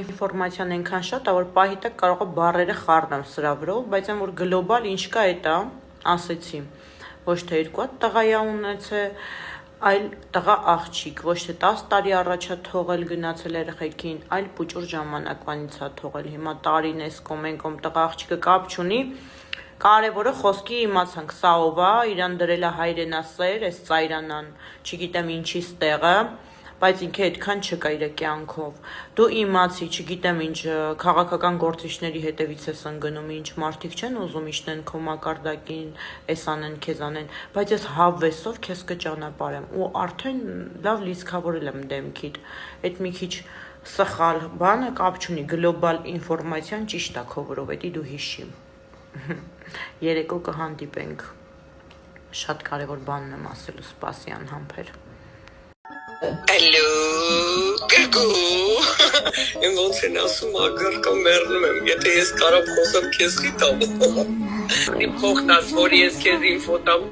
ինֆորմացիան այնքան շատ է, որ պահի տակ կարող է բառերը խառնեմ սրա վրով, բայց այն որ գլոբալ ինչ կա էտա, ասեցի, ոչ թե երկու հատ տղայա ունեցե, այլ տղա աղջիկ, ոչ թե 10 տարի առաջ է թողել գնացել երեխեքին, այլ փուճուր ժամանակվանից է թողել, հիմա տարին էս կոմեն տղա աղջիկը կապ չունի, կարևորը խոսքի իմացանք, սա ով է, իրան դրել է հայրենասեր, էս ծայրանան, չգիտեմ ինչի ստեղը, բայց ինքը այդքան չկա իր կյանքով, դու իմացի, չգիտեմ ինչ քաղաքական գործիչների հետևից ես ընկնում, ինչ մարդիկ չեն ուզում իջնեն քո մակարդակին, էս անեն, քեզ անեն, բայց ես հավեսով քեզ կճանապարհեմ ու արդեն լավ լիցքավորել եմ դեմքիդ, այդ մի քիչ սխալ բանը կապ չունի, գլոբալ ինֆորմացիան ճիշտ է քո վրով, էդի դու հիշի, երեկո կհանդիպենք, շատ կարևոր բանն եմ ասելու, սպասի անհամբեր Hello, Գրգու, եմ ոնց են ասում ագարկա մեռնում եմ, եթե ես կարապ խոսամ քեզ խիտամ, իմ փոխնաս, որ ես քեզ ինֆո տամ